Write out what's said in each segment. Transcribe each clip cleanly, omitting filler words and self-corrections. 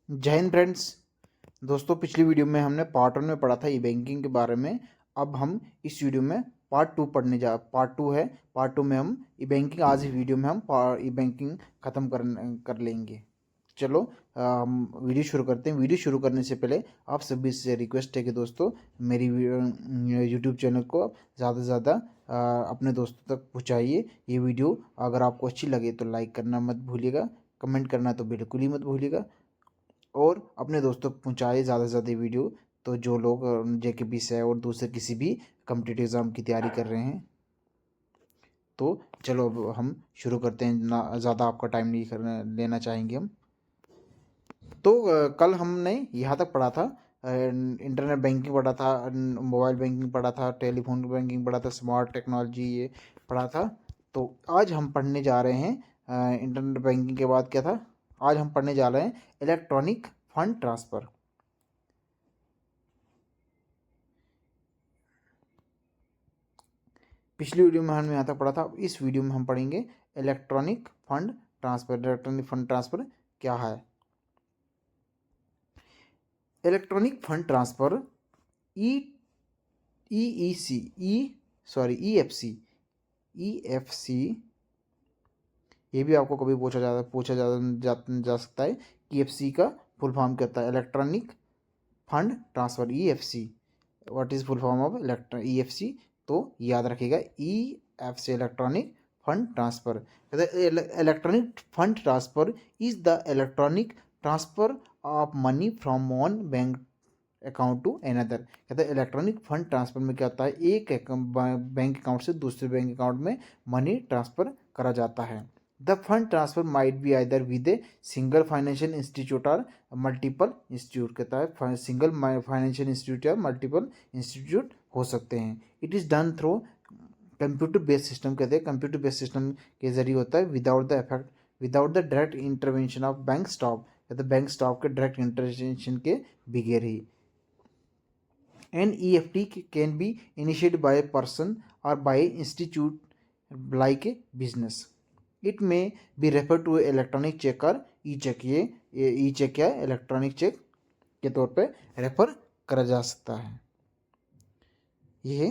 जय हिंद फ्रेंड्स। दोस्तों, पिछली वीडियो में हमने पार्ट 1 में पढ़ा था ई बैंकिंग के बारे में। अब हम इस वीडियो में पार्ट टू है। पार्ट 2 में हम ई बैंकिंग, आज ही वीडियो में हम ई बैंकिंग ख़त्म कर लेंगे। चलो हम वीडियो शुरू करते हैं। वीडियो शुरू करने से पहले आप सभी से रिक्वेस्ट है कि दोस्तों मेरी यूट्यूब चैनल को ज़्यादा से ज़्यादा अपने दोस्तों तक पहुँचाइए। ये वीडियो अगर आपको अच्छी लगे तो लाइक करना मत भूलिएगा, कमेंट करना तो बिल्कुल ही मत भूलिएगा, और अपने दोस्तों को पहुँचाए ज़्यादा से ज़्यादा वीडियो। तो जो लोग जेकेपी से और दूसरे किसी भी कम्पिटिटिव एग्ज़ाम की तैयारी कर रहे हैं, तो चलो अब हम शुरू करते हैं। ना ज़्यादा आपका टाइम नहीं लेना चाहेंगे हम। तो कल हमने यहाँ तक पढ़ा था, इंटरनेट बैंकिंग पढ़ा था, मोबाइल बैंकिंग पढ़ा था, टेलीफोन बैंकिंग पढ़ा था, स्मार्ट टेक्नोलॉजी ये पढ़ा था। तो आज हम पढ़ने जा रहे हैं इंटरनेट बैंकिंग के बाद क्या था, आज हम पढ़ने जा रहे हैं इलेक्ट्रॉनिक फंड ट्रांसफ़र। पिछली वीडियो में हमने यहाँ तक पढ़ा था, इस वीडियो में हम पढ़ेंगे electronic fund transfer. Electronic fund transfer क्या है? इलेक्ट्रॉनिक फंड ट्रांसफ़र ई ई सी ई सॉरी ई एफ सी, ये भी आपको कभी पूछा जा सकता है कि एफ सी का फुल फॉर्म क्या होता है। Electronic fund transfer E F C, what is full form of E F C? तो याद रखिएगा E F C, electronic fund transfer. Electronic fund transfer is the electronic transfer of money from one bank account to another. कहते हैं electronic fund transfer में क्या होता है, एक बैंक अकाउंट से दूसरे बैंक अकाउंट में मनी ट्रांसफ़र करा जाता है। The fund transfer might be either with a single financial institute और मल्टीपल इंस्टीट्यूट। कहता है सिंगल फाइनेंशियल इंस्टीट्यूट या मल्टीपल इंस्टीट्यूट हो सकते हैं। It is done through computer based system. कहते हैं कंप्यूटर बेस्ड सिस्टम के जरिए होता है, without the direct intervention of bank staff. कहते हैं बैंक स्टाफ के डायरेक्ट इंटरवेंशन के बगैर ही। NEFT can be initiated by a person or by an institute like a business. It may be referred to electronic check or e-check। ये e-check या electronic check के तौर पे रेफर करा जा सकता है। ये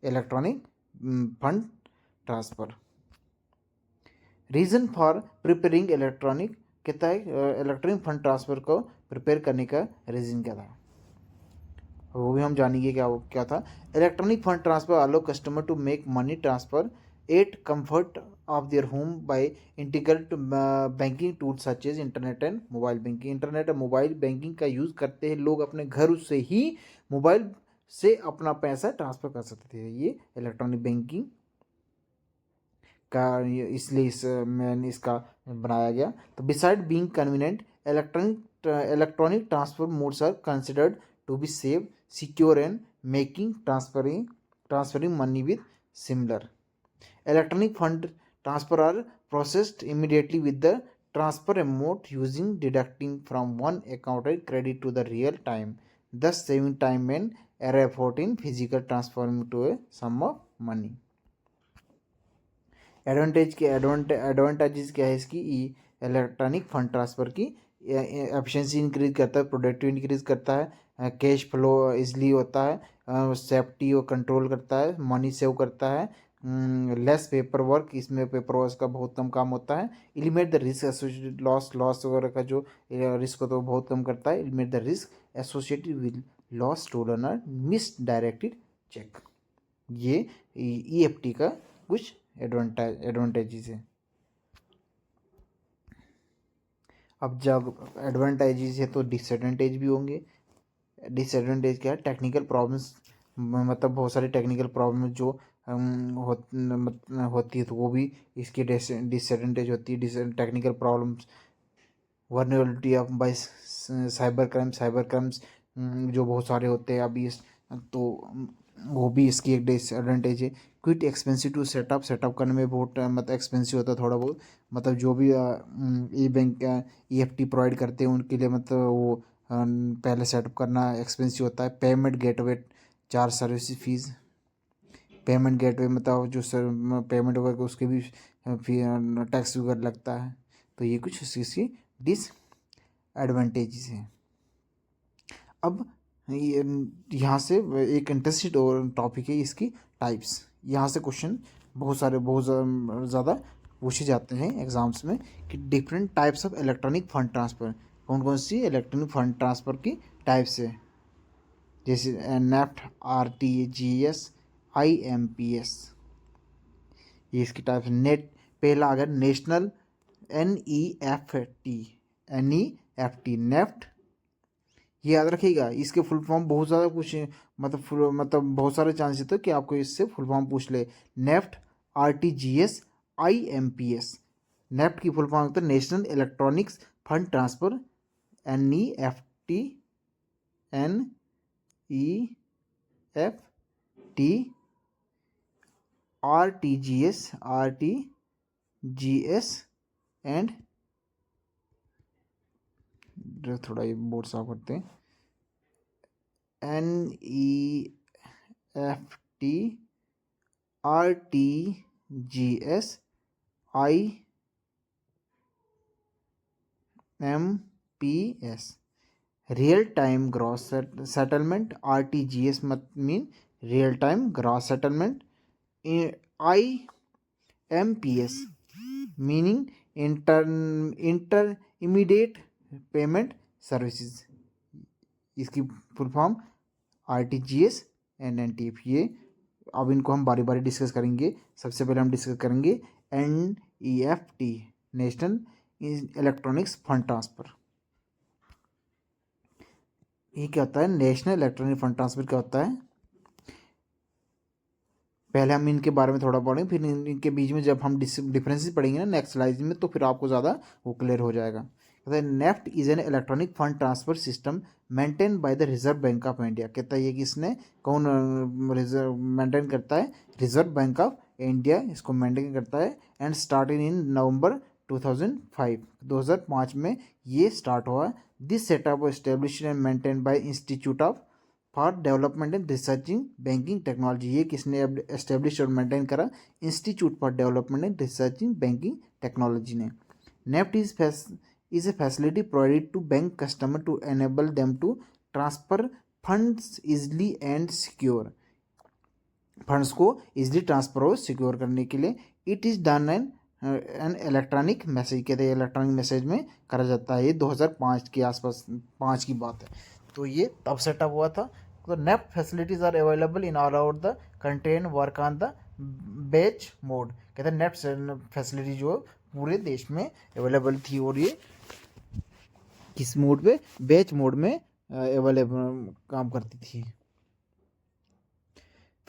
electronic fund transfer. Reason for preparing electronic, कहता है इलेक्ट्रॉनिक फंड ट्रांसफ़र को प्रिपेयर करने का रीज़न क्या था, वो भी हम जानेंगे क्या था। Electronic fund transfer allow customer to make money transfer at comfort of their home by integrate banking tool such as internet and mobile banking. Internet और मोबाइल बैंकिंग का यूज़ करते हैं लोग अपने घर से ही मोबाइल से अपना पैसा ट्रांसफ़र कर सकते थे। ये इलेक्ट्रॉनिक बैंकिंग का इसलिए मैंने इसका बनाया गया। तो beside being convenient, electronic transfer modes are considered to be safe, secure and making transferring money with similar. Electronic fund transfer are processed immediately with the transfer amount using deducting from one account and credit to the real time, thus saving time and error effort in physical transferring to a sum of money. Advantages क्या है इसकी? Electronic fund transfer की efficiency increase करता है, productive increase करता है, cash flow easily होता है, सेफ्टी और कंट्रोल करता है, मनी सेव करता है, लेस पेपर वर्क, इसमें पेपर वर्क का बहुत कम काम होता है। Eliminate the risk associated loss वगैरह का जो रिस्क होता है वो बहुत कम करता है। Eliminate the risk associated with loss, stolen और मिस डायरेक्टेड चेक। ये EFT का कुछ एडवांटेजेस है। अब जब एडवांटेजेस है तो डिसएडवांटेज भी होंगे। डिसएडवांटेज क्या है? टेक्निकल प्रॉब्लम्स, मतलब बहुत सारी टेक्निकल प्रॉब्लम जो होती है तो वो भी इसकी डिसएडवांटेज होती है। Technical problems, vulnerability of bye cyber crimes जो बहुत सारे होते हैं अभी तो वो भी इसकी एक डिसएडवांटेज है। क्विट एक्सपेंसिव टू सेटअप करने में बहुत मतलब एक्सपेंसिव होता है थोड़ा बहुत। मतलब जो भी ई बैंक EFT प्रोवाइड करते हैं उनके लिए मतलब वो पहले सेटअप करना एक्सपेंसिव होता है। Payment gateway charge service fees, payment gateway मतलब जो सर पेमेंट वगैरह उसके भी टैक्स वगैरह लगता है। तो ये कुछ इसकी एडवांटेजेस हैं। अब यहाँ से एक इंटरेस्टेड और टॉपिक है इसकी टाइप्स। यहाँ से क्वेश्चन बहुत ज़्यादा पूछे जाते हैं एग्जाम्स में कि different types of electronic fund transfer, कौन कौन सी इलेक्ट्रॉनिक फंड ट्रांसफ़र की टाइप्स है, जैसे नेफ्ट, RTGS, IMPS, ये इसकी टाइप है। नेट पहला अगर नेशनल NEFT नेफ्ट, ये याद रखिएगा। इसके फुल फॉर्म बहुत ज़्यादा कुछ मतलब बहुत सारे चांसेस थे कि आपको इससे फुल फॉर्म पूछ ले। NEFT, RTGS, IMPS। नेफ्ट की फुल फॉर्म होता है national electronics fund transfer, NEFT, RTGS and थोड़ा ये बोर्ड साफ करते हैं, NEFT, RTGS, IMPS। Real time gross settlement, RTGS mean real time gross settlement, IMPS meaning inter immediate payment services. इसकी full form RTGS and NTF। ये अब इनको हम बारी बारी डिस्कस करेंगे। सबसे पहले हम डिस्कस करेंगे NEFT national electronics fund transfer. ये क्या होता है? नेशनल इलेक्ट्रॉनिक फंड ट्रांसफ़र क्या होता है? पहले हम इनके बारे में थोड़ा पढ़ें, फिर इनके बीच में जब हम डिफरेंसेस पढ़ेंगे ना नेक्स्ट स्लाइड में, तो फिर आपको ज़्यादा वो क्लियर हो जाएगा। कहता है NEFT is an electronic fund transfer system maintain by the reserve Bank of India. कहता है ये कि इसने कौन रिजर्व मेंटेन करता है? रिजर्व बैंक ऑफ इंडिया इसको मेंटेन करता है। एंड स्टार्टेड इन नवंबर 2005 में ये स्टार्ट हुआ। This setup established and maintain by institute of for development and researching banking technology. ये किसने एस्टेब्लिश और मेंटेन करा? Institute for development and researching banking technology ने। NEFT is a facility provided to bank customer to enable them to transfer funds easily and secure. Funds को easily transfer और secure करने के लिए it is done an electronic message, कहते हैं electronic message में करा जाता है। ये 2005 के आसपास 5 की बात है। तो ये तब सेटअप हुआ था। तो NEFT facilities are available in all over the country and work on the batch mode. कहते हैं नेफ्ट फैसिलिटी जो पूरे देश में अवेलेबल थी, और ये किस मोड पे? बैच मोड में अवेलेबल काम करती थी।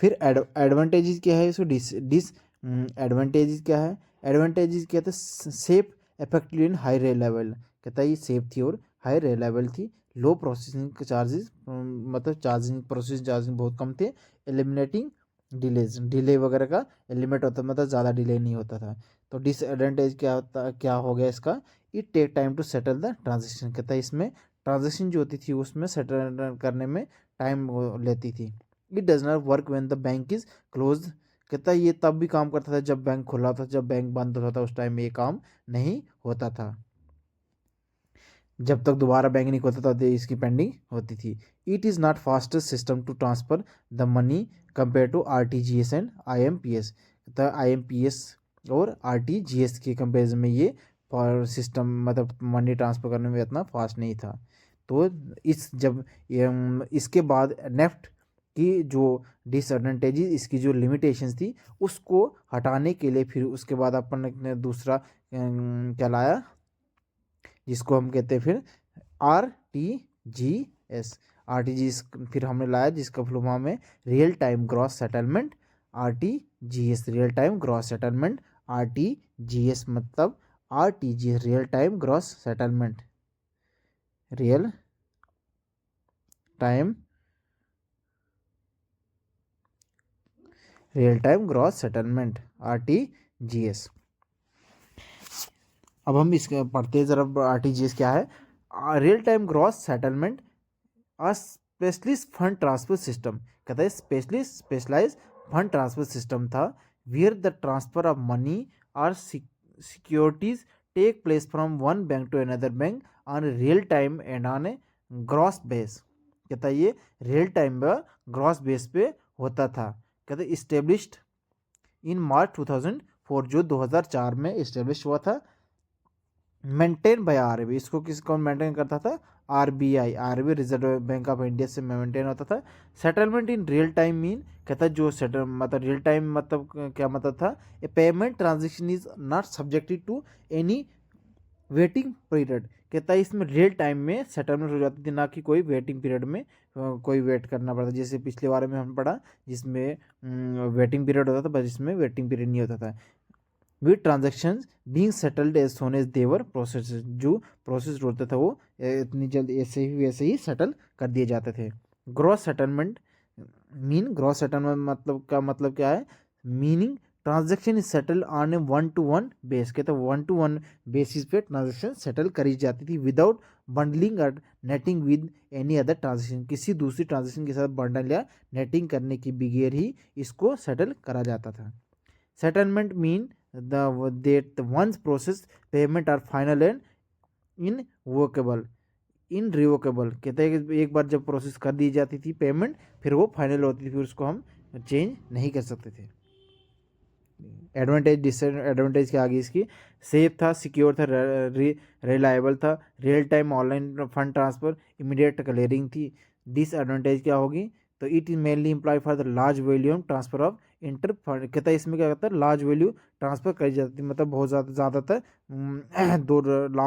फिर एडवांटेजेस क्या है? इसको डिस एडवांटेजेस क्या है? एडवांटेजेस क्या था? Safe, effective and high reliable. कहता है ये सेफ थी और हाई रिलायबल थी। लो प्रोसेसिंग चार्जेस, मतलब प्रोसेसिंग चार्जिंग बहुत कम थे। एलिमिनेटिंग डिले वगैरह का एलिमिनेट होता, मतलब ज़्यादा डिले नहीं होता था। तो डिसएडवांटेज क्या हो गया इसका? It take time to settle the transaction. कहता है इसमें ट्रांजेक्शन जो होती थी उसमें सेटल करने में टाइम लेती थी। It does not work when the bank is close. कहता है ये तब भी काम करता था जब बैंक खुला था, जब बैंक बंद होता था उस टाइम में ये काम नहीं होता था। जब तक दोबारा बैंक नहीं खोलता था इसकी पेंडिंग होती थी। It is not fastest system to transfer the money compare to RTGS and IMPS। The IMPS और RTGS के कंपेरिजन में ये सिस्टम मतलब मनी ट्रांसफ़र करने में इतना फास्ट नहीं था। तो इसके बाद नेफ्ट की जो डिसएडवांटेजेस, इसकी जो लिमिटेशंस थी उसको हटाने के लिए फिर उसके बाद अपन ने दूसरा क्या लाया, जिसको हम कहते हैं फिर RTGS फिर हमने लाया, जिसका फुल फॉर्म है real time gross settlement. RTGS real time gross settlement. RTGS मतलब RTGS real time gross settlement, real time gross settlement RTGS। अब हम इसके पढ़ते हैं जरा RTGS क्या है। Real time gross settlement a specialist fund transfer system. कहता है स्पेशलाइज फंड ट्रांसफर सिस्टम था, where the transfer of money और securities take place from one bank to another bank on real time and on a gross base. कहता है ये real time व gross base पे होता था। कहते इस्टेब्लिश्ड इन मार्च 2004, जो 2004 में इस्टेब्लिश हुआ था। मेंटेन बाय आरबीआई, इसको किस कौन मेंटेन करता था? RBI, RBI reserve Bank of India से मेंटेन होता था। Settlement in real time mean, कहता है जो सेटल मतलब रियल टाइम मतलब क्या मतलब था? A payment transaction is not subjected to any waiting period. कहता है इसमें रियल टाइम में सेटलमेंट हो जाती थी, ना कि कोई वेटिंग पीरियड में कोई वेट करना पड़ता। जैसे पिछले बार में हम पढ़ा जिसमें वेटिंग पीरियड होता था, बस इसमें वेटिंग पीरियड नहीं होता था। With transaction being settled as soon as they're process, जो प्रोसेस होता था वो इतनी जल्द ऐसे ही वैसे ही सेटल कर दिए जाते थे। Gross settlement mean, gross settlement मतलब का मतलब क्या है? Meaning transaction is settle on A one two one base. कहते हैं वन टू वन बेसिस पे ट्रांजेक्शन सेटल करी जाती थी विदाउट बंडलिंग और netting with any other transaction. किसी दूसरी ट्रांजेक्शन के साथ बंडल या नेटिंग करने की बगैर ही इसको सेटल करा जाता था। Settlement mean the one's process payment are final and इनवोकेबल, इनरिवोकेबल। कहते हैं कि एक बार जब प्रोसेस कर दी जाती थी पेमेंट, फिर वो फाइनल होती थी, फिर उसको हम चेंज नहीं कर सकते थे। एडवांटेज डिसएडवांटेज क्या आगे इसकी? सेफ था, सिक्योर था, रिलायबल था, real time online fund transfer, immediate clearing थी। डिसएडवांटेज क्या होगी? तो it is mainly employ for the large volume transfer of inter fund. कहता है इसमें क्या कहता है? लार्ज वैल्यू ट्रांसफर करी जाती थी, मतलब बहुत ज़्यादातर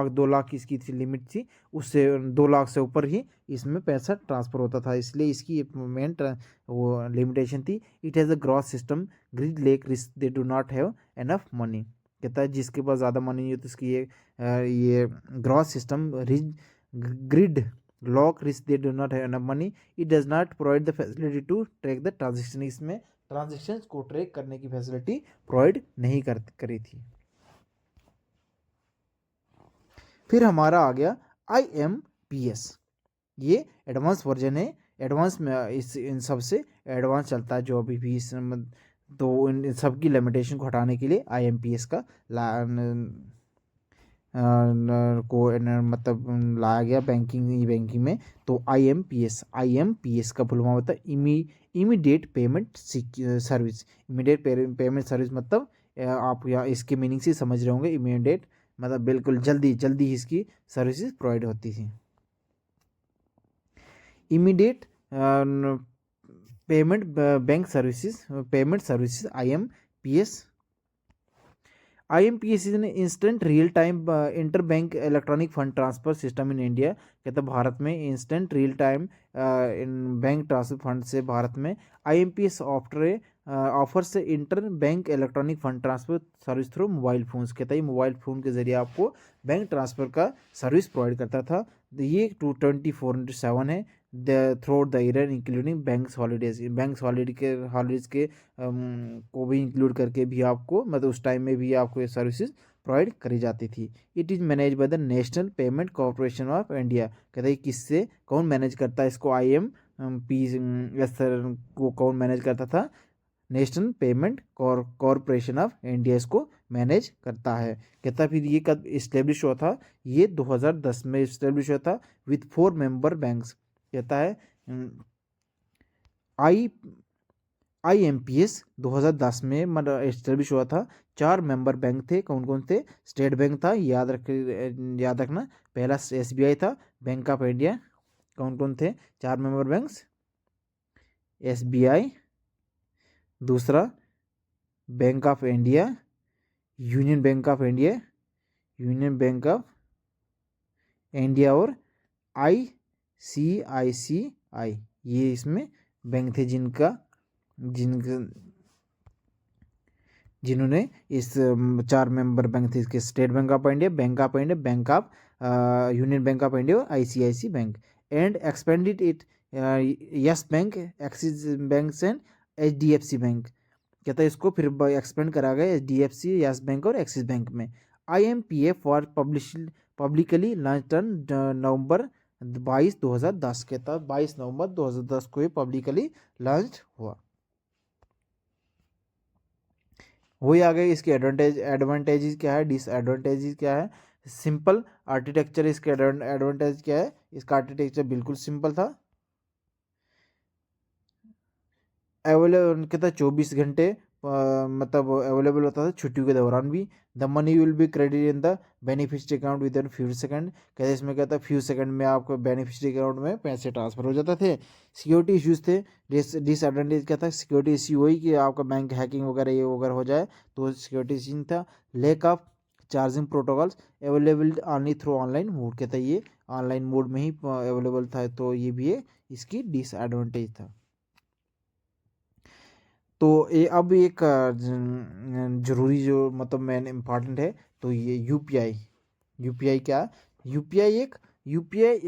2 लाख इसकी थी लिमिट थी, उससे 2 लाख से ऊपर ही इसमें पैसा ट्रांसफ़र होता था, इसलिए इसकी मेन वो लिमिटेशन थी। It has a gross system grid lake risk they do not have enough money. कहता है जिसके पास ज़्यादा मनी नहीं हो तो इसकी ये gross system grid lock risk they do not have enough money. It does not provide the facility to track the transaction. इसमें ट्रांजेक्शन्स को ट्रैक करने की फैसिलिटी प्रोवाइड नहीं करी थी। फिर हमारा आ गया IMPS, ये एडवांस वर्जन है। एडवांस में इन सब से एडवांस चलता है जो अभी भी तो इन सब की लिमिटेशन को हटाने के लिए IMPS का मतलब लाया गया ई बैंकिंग में। तो IMPS का फुल फॉर्म होता है immediate payment service. Immediate payment service मतलब आप यहाँ इसके मीनिंग से समझ रहे होंगे। इमीडिएट मतलब बिल्कुल जल्दी ही इसकी सर्विसेज प्रोवाइड होती थी। Immediate payment bank services, payment services IMPS is an instant real time inter bank electronic fund transfer system in India. कहते हैं भारत में instant real time bank transfer fund से भारत में IMPS offers inter bank electronic fund transfer service through mobile phones. कहता है mobile phone के जरिए आपको बैंक ट्रांसफ़र का सर्विस प्रोवाइड करता था। ये 24/7 है through the year including banks holidays. Banks holidays के को भी इंक्लूड करके भी आपको मतलब उस टाइम में भी आपको ये सर्विसेज प्रोवाइड करी जाती थी। It is manage by the national Payment Corporation of India. कहते हैं किससे कौन मैनेज करता है इसको? IMPS को कौन मैनेज करता था? National Payment Corporation of India इसको मैनेज करता है। कहता फिर ये कब इस्टेब्लिश हुआ था? ये 2010 में इस्टेब्लिश हुआ था विथ 4 मेंबर बैंक्स। कहता है IMPS 2010 में मतलब इस्टेब्लिश हुआ था। 4 मेंबर बैंक थे, कौन कौन थे? स्टेट बैंक था, याद रखना। पहला SBI था, बैंक ऑफ इंडिया। कौन कौन थे 4 मेंबर बैंक्स? SBI, दूसरा bank of India, union bank of India, और ICICI। ये इसमें बैंक थे जिन्होंने इस 4 मेंबर बैंक थे इसके। State bank of India, bank of union bank of India और ICICI bank. And expanded it yes bank, axis bank and HDFC bank. कहता है इसको फिर एक्सपेंड करा गया HDFC, यस बैंक और एक्सिस बैंक में। IMPS for publicly launch on November 22, 2010। कहता है 22 नवंबर 2010 को ये पब्लिकली लॉन्च हुआ। वही आ गई। इसकी एडवांटेजेस क्या है, डिसएडवांटेजेस क्या है। सिंपल आर्किटेक्चर, इसके एडवांटेज क्या है, इसका आर्किटेक्चर बिल्कुल सिंपल था। अवेलेबल कहता है 24 घंटे मतलब अवेलेबल होता था छुट्टियों के दौरान भी। The money will be credit in the beneficiary account with in few second. कहते इसमें कहता है फ्यू सेकंड में आपको बेनिफिशियरी अकाउंट में पैसे ट्रांसफर हो जाते थे। सिक्योरिटी इश्यूज थे। डिसएडवांटेज क्या था, सिक्योरिटी इश्यू वही कि आपका बैंक हैकिंग वगैरह ये वगैरह हो जाए तो सिक्योरिटी इश्यू था। Lack of charging protocols available only through online mode. कहता है ये ऑनलाइन मोड में ही अवेलेबल था, तो ये भी है इसकी डिसएडवांटेज था। तो ये अब एक जरूरी जो मतलब मेन इम्पॉर्टेंट है, तो ये यूपीआई। यूपीआई क्या है, यूपीआई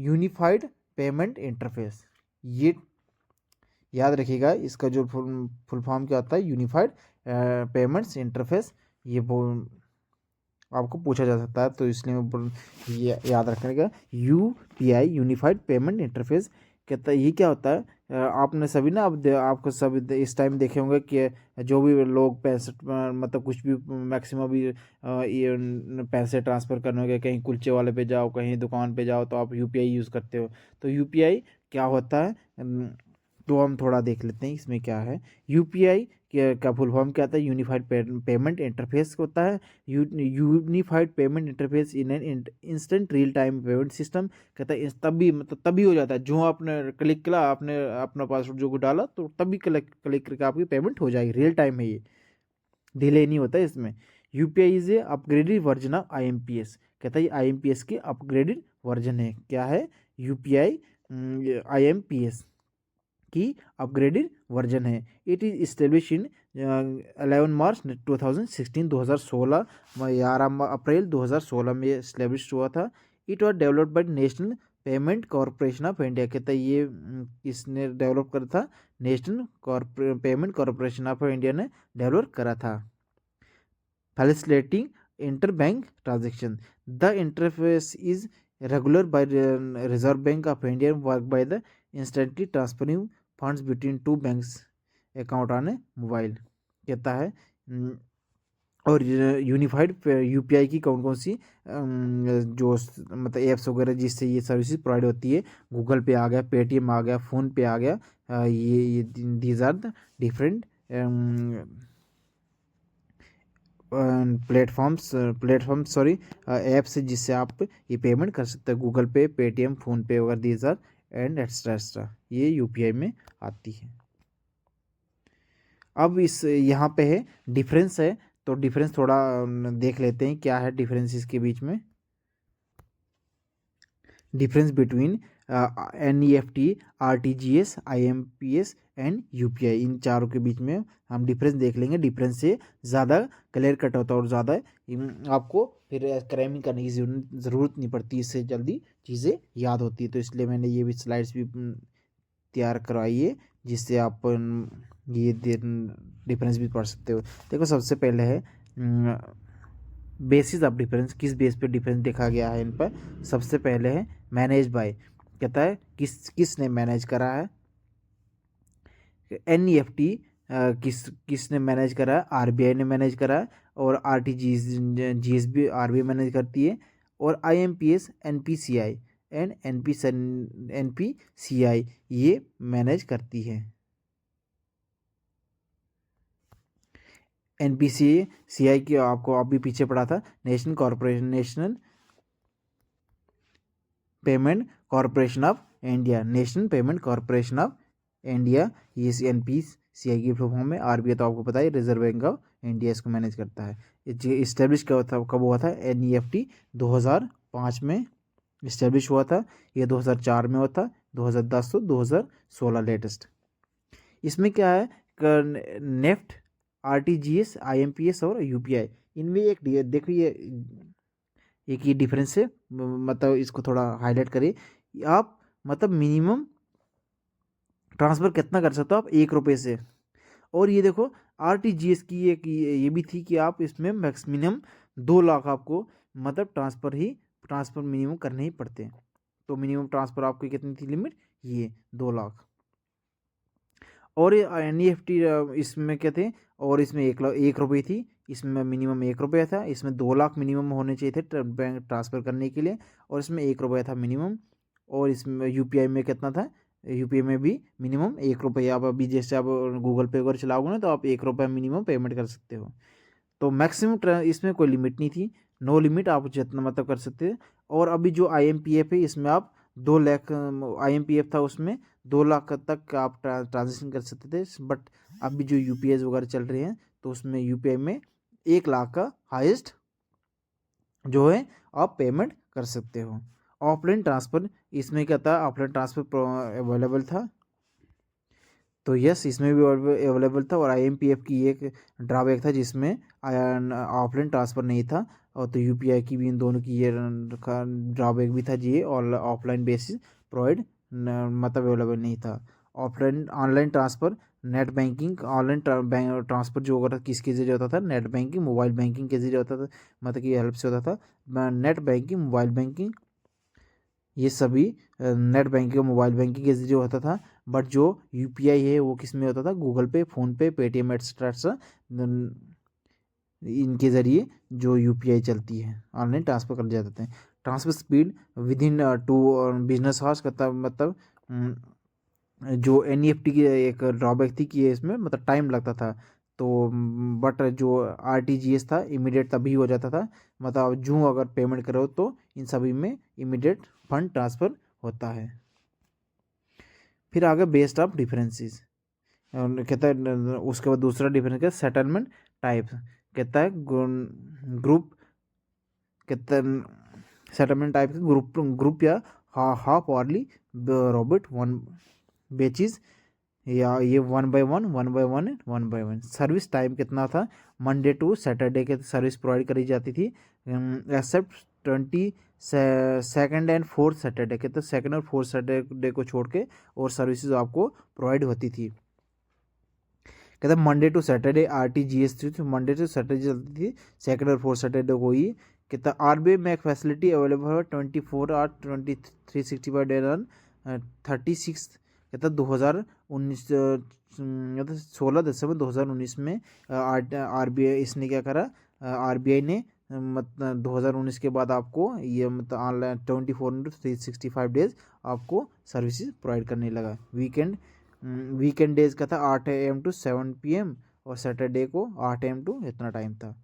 यूनिफाइड पेमेंट इंटरफेस। ये याद रखिएगा, इसका जो फुल फॉर्म क्या होता है, यूनिफाइड पेमेंट्स इंटरफेस। ये आपको पूछा जा सकता है, तो इसलिए मैं ये याद रखने का। यूपीआई यूनिफाइड पेमेंट इंटरफेस कहता है ये क्या होता है। आपने सभी ना, अब आपको सब इस टाइम देखे होंगे कि जो भी लोग पैसे मतलब कुछ भी मैक्सिमम भी ये पैसे ट्रांसफ़र करने होंगे, कहीं कुलचे वाले पे जाओ, कहीं दुकान पे जाओ, तो आप यूपीआई यूज़ करते हो। तो यूपीआई क्या होता है, तो हम थोड़ा देख लेते हैं इसमें क्या है। यूपीआई का फुल फॉर्म क्या आता है, यूनिफाइड पेमेंट इंटरफेस होता है। Unified payment interface in an instant real time payment system. कहता है तभी मतलब तभी हो जाता है, जो आपने क्लिक किया, आपने अपना पासवर्ड जो को डाला, तो तभी क्लिक करके आपकी पेमेंट हो जाएगी। रियल टाइम है ये, डिले नहीं होता है इसमें। UPI is a upgraded version of IMPS. कहता है ये आईएमपीएस की अपग्रेडेड वर्जन है। क्या है, यूपीआई आईएमपीएस की अपग्रेडेड वर्जन है। It is establish in 11 March 2016, 2016 11 April 2016 में इस्टेब्लिश हुआ था। It was developed by National Payment Corporation of India. कहता है ये किसने डेवलप करा था, National Payment Corporation of India ने डेवलप करा था। Facilitating interbank transaction, the interface is regular by Reserve Bank of India, work by the instantly transferring funds between to banks account on A mobile. कहता है और unified UPI की कौन कौन सी जो मतलब ऐप्स वगैरह जिससे ये सर्विसेज प्रोवाइड होती है, गूगल पे आ गया, पेटीएम आ गया, फ़ोन पे आ गया। ये these are the different platform sorry apps जिससे आप ये पेमेंट कर सकते हैं, गूगल पे, पेटीएम, फ़ोन पे वगैरह। दीज आर एंड एक्स्ट्रा ये यूपीआई में आती है। अब इस यहाँ पे है डिफरेंस है, तो डिफरेंस थोड़ा देख लेते हैं क्या है डिफरेंस इसके बीच में। Difference between NEFT, RTGS, IMPS and UPI, इन चारों के बीच में हम डिफरेंस देख लेंगे। डिफरेंस से ज़्यादा क्लियर कट होता है और ज़्यादा आपको फिर क्राइमिंग करने की ज़रूरत नहीं पड़ती, इससे जल्दी चीज़ें याद होती है। तो इसलिए मैंने ये भी स्लाइड्स भी तैयार करवाई है, जिससे आप ये डिफरेंस भी पढ़ सकते हो। देखो सबसे पहले है बेसिस ऑफ डिफरेंस, किस बेस पे डिफरेंस देखा गया है इन पर। सबसे पहले है मैनेज बाय। कहता है किसने मैनेज करा है। एनईएफटी किसने मैनेज करा है, आरबीआई ने मैनेज करा है। और आरटीजीएस भी आरबीआई मैनेज करती है। और आईएमपीएस, एनपीसीआई एंड एनपीसीआई ये मैनेज करती है। एनपीसीआई की आपको अभी पीछे पढ़ा था, National Payment Corporation of India, national Payment Corporation of India. ये एनपीसीआई की फुल फॉर्म है। आरबीआई तो आपको पता है रिजर्व बैंक ऑफ इंडिया इसको मैनेज करता है। इस्टेब्लिश कब हुआ था, एनईएफटी 2005 में इस्टेब्लिश हुआ था। ये 2004 में हुआ था, 2010 तो 2016 लेटेस्ट। इसमें क्या है, नेफ्ट, आरटीजीएस, आईएमपीएस और यूपीआई, इनमें एक देखो ये एक ये डिफरेंस है। मतलब इसको थोड़ा हाईलाइट करें। आप मतलब मिनिमम ट्रांसफ़र कितना कर सकते हो आप, 1 रुपये से। और ये देखो आरटीजीएस की एक ये भी थी कि आप इसमें मैक्सिमम 2 लाख आपको मतलब ट्रांसफ़र मिनिमम करने ही पड़ते हैं। तो मिनिमम ट्रांसफ़र आपकी कितनी थी लिमिट, ये 2 लाख। और ये NEFT इसमें क्या थे, और इसमें 1 रुपये थी, इसमें मिनिमम 1 रुपया था, इसमें 2 लाख मिनिमम होने चाहिए थे बैंक ट्रांसफ़र करने के लिए, और इसमें 1 रुपया था मिनिमम। और इसमें UPI में कितना था, UPI में भी मिनिमम 1 रुपया। आप अभी जैसे आप गूगल पे अगर चलाओगे ना तो आप 1 रुपया मिनिमम पेमेंट कर सकते हो। तो मैक्सिमम इसमें कोई लिमिट नहीं थी, नो लिमिट, आप जितना मतलब कर सकते थे। और अभी जो IMPF है इसमें आप 2 लाख IMPF था, उसमें 2 लाख तक आप ट्रांजेक्शन कर सकते थे। बट अभी जो UPI वगैरह चल रहे हैं तो उसमें UPI में 1 लाख का हाईएस्ट जो है आप पेमेंट कर सकते हो। ऑफलाइन ट्रांसफ़र इसमें क्या था, ऑफलाइन ट्रांसफ़र अवेलेबल था, तो यस इसमें भी अवेलेबल था। और IMPF की एक ड्रॉबैक था जिसमें ऑफलाइन ट्रांसफ़र नहीं था, और तो UPI की भी, इन दोनों की ये ड्रॉबैक भी था जी, और ऑफलाइन बेसिस प्रोवाइड मतलब अवेलेबल नहीं था। Offline online transfer, net banking, online transfer जो होता था किसके जरिए होता था, नेट बैंकिंग मोबाइल बैंकिंग के जरिए होता था, मतलब कि हेल्प से होता था। नेट बैंकिंग मोबाइल बैंकिंग ये सभी नेट बैंकिंग और मोबाइल बैंकिंग के जरिए होता था। बट जो UPI है वो किस में होता था, गूगल पे, फ़ोनपे, पेटीएम एक्सेट्रा इनके ज़रिए जो UPI चलती है ऑनलाइन ट्रांसफ़र कर जाते हैं। Transfer speed with in 2 business hours करता, मतलब जो NEFT की एक ड्रॉबैक थी कि ये इसमें मतलब टाइम लगता था। तो बट जो RTGS था इमीडिएट तभी हो जाता था, मतलब जो अगर पेमेंट करो तो इन सभी में इमीडिएट फंड ट्रांसफ़र होता है। फिर आगे बेस्ड ऑफ डिफरेंसेस कहता है, उसके बाद दूसरा डिफरेंस क्या है, सेटलमेंट टाइप्स। कहता है ग्रुप, कहता है सेटलमेंट टाइप ग्रुप या हाफ आवरली रॉबर्ट वन बेचिस, या ये 1 by 1 सर्विस टाइम कितना था, मंडे टू सैटरडे के सर्विस प्रोवाइड करी जाती थी, accept 22nd and 4th Saturday के, तो 2nd और 4th सैटरडे को छोड़ के और सर्विसेज आपको प्रोवाइड होती थी। कहते हैं मंडे टू सैटरडे RTGS थी, तो मंडे टू सैटरडे चलती थी, 2nd और 4th सैटरडे को ही। कहता है RBI में एक फैसिलिटी अवेलेबल है 24 आवर 365 डेज ऑन 36, कहता है 2019 मतलब 16 दिसंबर 2019 में RBI इसने क्या करा, RBI ने मतलब 2019 के बाद आपको ये मतलब ऑनलाइन 24/365 डेज आपको सर्विसेज प्रोवाइड करने लगा। वीकेंड डेज का था 8 AM to 7 PM, और सैटरडे को 8 AM to इतना टाइम था।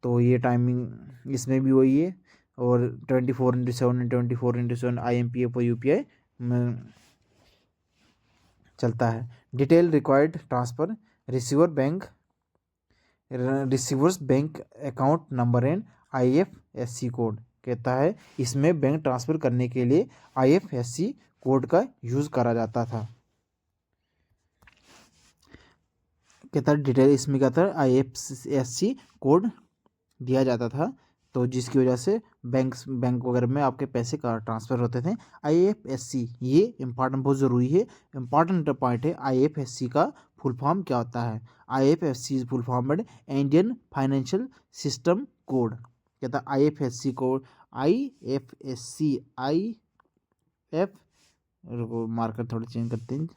तो ये टाइमिंग इसमें भी वही है, और 24/7 24/7 IMPF और UPI में चलता है। Detail required transfer, receiver's bank account number and IFSC code. कहता है इसमें बैंक ट्रांसफ़र करने के लिए IFSC कोड का यूज़ करा जाता था। कहता है डिटेल इसमें क्या था, IFSC कोड दिया जाता था, तो जिसकी वजह से बैंक वगैरह में आपके पैसे का ट्रांसफ़र होते थे। IFSC ये इंपॉर्टेंट, बहुत ज़रूरी है, इंपॉर्टेंट पॉइंट है। IFSC का फुल फॉर्म क्या होता है, IFSC फुल फॉर्म है इंडियन फाइनेंशियल सिस्टम कोड। कहता है IFSC कोड, IFSC मार्कर थोड़ा चेंज करते हैं,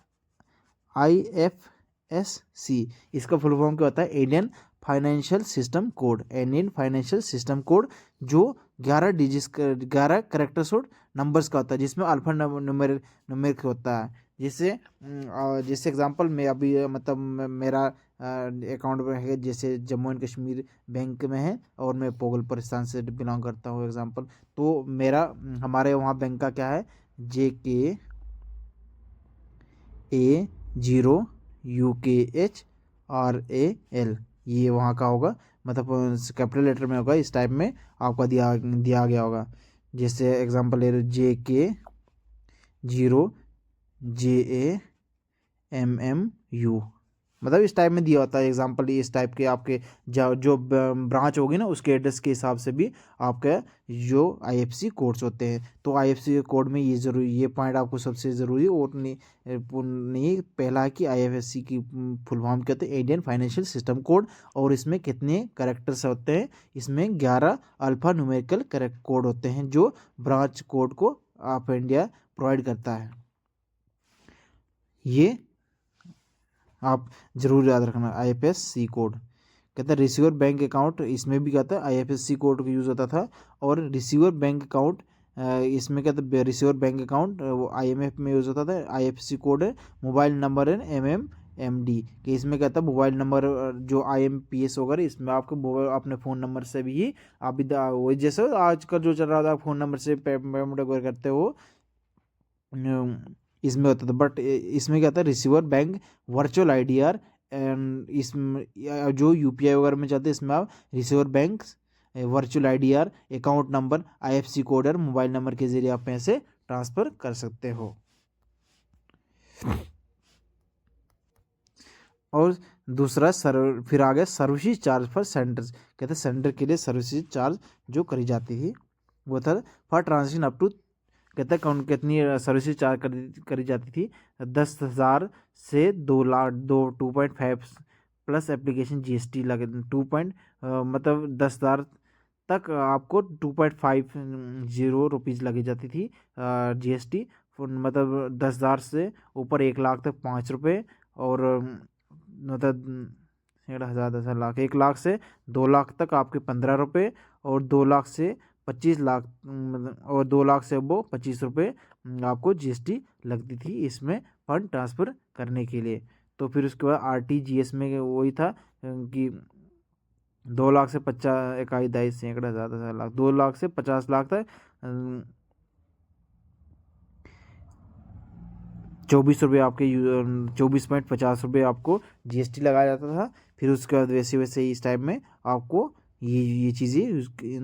IFSC इसका फुल फॉर्म क्या होता है, Indian financial system code. Indian financial system code जो 11 कैरेक्टर्स और नंबर्स का होता है, जिसमें अल्फा न्यूमेरिक होता है। जैसे एग्जांपल मैं अभी मतलब मेरा अकाउंट में है, जैसे जम्मू एंड कश्मीर बैंक में है, और मैं पोगल परिस्थान से बिलोंग करता हूँ एग्जांपल, तो मेरा हमारे वहाँ बैंक का क्या है, JKA0UKHRAL, ये वहाँ का होगा, मतलब कैपिटल लेटर में होगा, इस टाइप में आपका दिया गया होगा। जैसे एग्जांपल ले JK0JAMMU, मतलब इस टाइप में दिया होता है। एग्जांपल इस टाइप के आपके जो ब्रांच होगी ना उसके एड्रेस के हिसाब से भी आपका जो IFSC कोड्स होते हैं। तो IFSC कोड में ये ज़रूरी, ये पॉइंट आपको सबसे ज़रूरी और नहीं पहला है कि IFSC की फुल फॉर्म क्या होता है, इंडियन फाइनेंशियल सिस्टम कोड, और इसमें कितने करेक्टर्स होते हैं, इसमें 11 अल्फा न्यूमेरिकल करेक्ट कोड होते हैं जो ब्रांच कोड को ऑफ इंडिया प्रोवाइड करता है। ये आप ज़रूर याद रखना IFSC कोड। कहता है रिसीवर बैंक अकाउंट, इसमें भी कहता है IFSC कोड का यूज़ होता था। और रिसीवर बैंक अकाउंट, इसमें कहता है रिसीवर बैंक अकाउंट वो IMF में यूज़ होता था। IFSC कोड है मोबाइल नंबर है MMMD कि इसमें कहता है मोबाइल नंबर जो IMPS वगैरह, इसमें आपको मोबाइल अपने फ़ोन नंबर से भी आप भी वही जैसे आजकल जो चल रहा था फ़ोन नंबर से पेमेंट वगैरह करते हो, इसमें होता था। बट इसमें क्या था receiver bank virtual IDR, and इसमें जो UPI वगैरह में चलते हैं इसमें आप receiver bank virtual IDR account number IFSC code और मोबाइल नंबर के जरिए आप पैसे ट्रांसफ़र कर सकते हो। और दूसरा फिर आ गया सर्विस चार्ज फॉर सेंटर्स। कहते हैं सेंटर के लिए सर्विस चार्ज जो करी जाती थी वो था फॉर ट्रांजेक्शन अप टू, कहता है कौन कितनी सर्विस चार्ज करी जाती थी 10,000 से 2.5 प्लस एप्लीकेशन GST लगे 2 मतलब 10,000 तक आपको 2.50 रुपीज़ लगी जाती थी GST। मतलब 10,000 से ऊपर 1 लाख तक 5 रुपये, और मतलब 1,000 10 लाख 1 लाख से 2 लाख तक आपके 15 रुपये, और 2 लाख से 25 लाख और 2 लाख से वो 25 रुपये आपको GST लगती थी इसमें फंड ट्रांसफ़र करने के लिए। तो फिर उसके बाद RTGS में वही था कि 2 लाख से 50 इकाई 22 सैकड़ा 10,000 2 लाख से 50 लाख तक 24 रुपये आपके 24.50 रुपये आपको GST लगाया जाता था। फिर उसके बाद वैसे वैसे इस टाइम में आपको ये चीज़ें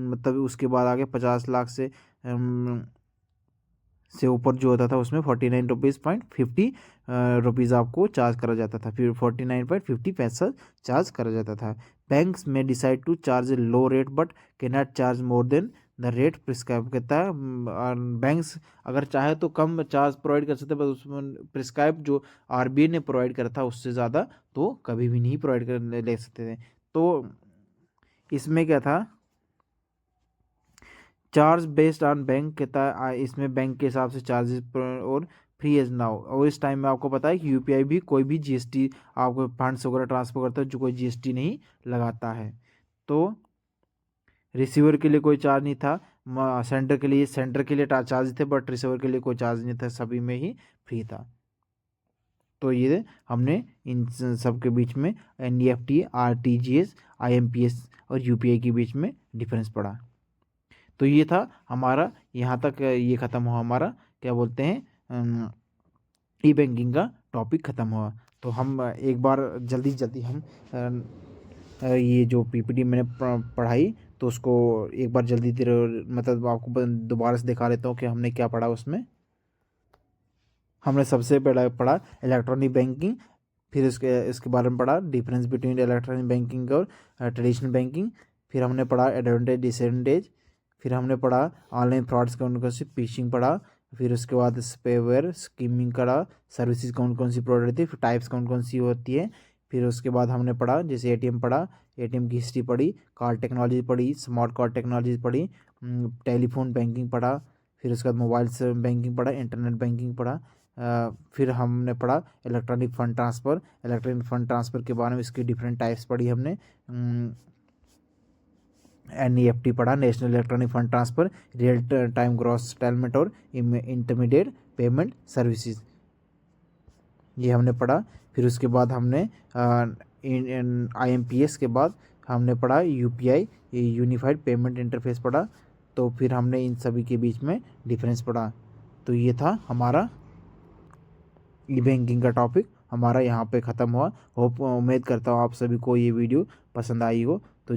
मतलब उसके बाद आगे 50 लाख से ऊपर जो होता था उसमें 49.50 रुपीज़ आपको चार्ज करा जाता था। फिर 49.50 पैसा चार्ज करा जाता था। बैंक्स में decide to charge a low rate but can not charge more than the rate prescribe. कहता है बैंक्स अगर चाहे तो कम चार्ज प्रोवाइड कर सकते हैं, पर उसमें प्रिस्क्राइब जो RBI ने प्रोवाइड करा था उससे ज़्यादा तो कभी भी नहीं प्रोवाइड कर ले सकते थे। तो इसमें क्या था चार्ज बेस्ड ऑन बैंक, कहता है इसमें बैंक के हिसाब से चार्जेस और फ्री एज नाउ। और इस टाइम में आपको पता है कि UPI भी कोई भी GST आपको फंड्स वगैरह ट्रांसफर करता है जो कोई GST नहीं लगाता है। तो रिसीवर के लिए कोई चार्ज नहीं था, सेंटर के लिए चार्ज थे, बट रिसीवर के लिए कोई चार्ज नहीं था, सभी में ही फ्री था। तो ये हमने इन सब के बीच में NEFT RTGS IMPS और UPI के बीच में डिफरेंस पड़ा। तो ये था हमारा, यहाँ तक ये ख़त्म हुआ हमारा क्या बोलते हैं E-बैंकिंग का टॉपिक ख़त्म हुआ। तो हम एक बार जल्दी हम ये जो PPT मैंने पढ़ाई तो उसको एक बार जल्दी मतलब आपको दोबारा से दिखा लेता हूँ कि हमने क्या पढ़ा उसमें। हमने सबसे पहले पढ़ा इलेक्ट्रॉनिक बैंकिंग, फिर इसके बारे में पढ़ा डिफरेंस बिटवीन इलेक्ट्रॉनिक बैंकिंग और ट्रेडिशनल बैंकिंग। फिर हमने पढ़ा एडवांटेज डिसएडवांटेज। फिर हमने पढ़ा ऑनलाइन फ्रॉड्स कौन कौन सी, फिशिंग पढ़ा। फिर उसके बाद स्पेवेयर स्कीमिंग पढ़ा, सर्विसेज कौन कौन सी प्रोवाइड होती है, फिर टाइप्स कौन कौन सी होती है। फिर उसके बाद हमने पढ़ा जैसे ATM पढ़ा, ATM की हिस्ट्री पढ़ी, कार्ड टेक्नोलॉजी पढ़ी, स्मार्ट कार्ड टेक्नोलॉजी पढ़ी, टेलीफोन बैंकिंग पढ़ा। फिर उसके बाद मोबाइल से बैंकिंग पढ़ा, इंटरनेट बैंकिंग पढ़ा। फिर हमने पढ़ा इलेक्ट्रॉनिक फ़ंड ट्रांसफ़र के बारे में, इसकी डिफरेंट टाइप्स पढ़ी हमने। NEFT पढ़ा, national electronic fund transfer, real time gross settlement और इंटरमीडिएट पेमेंट सर्विसेज, ये हमने पढ़ा। फिर उसके बाद हमने IMPS के बाद हमने पढ़ा UPI यूनिफाइड पेमेंट इंटरफेस पढ़ा। तो फिर हमने इन सभी के बीच में डिफरेंस पढ़ा। तो ये था हमारा E-बैंकिंग का टॉपिक हमारा यहाँ पे ख़त्म हुआ। उम्मीद करता हूँ आप सभी को ये वीडियो पसंद आई हो। तो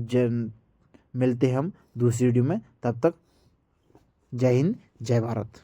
मिलते हैं हम दूसरी वीडियो में, तब तक जय हिंद जय भारत।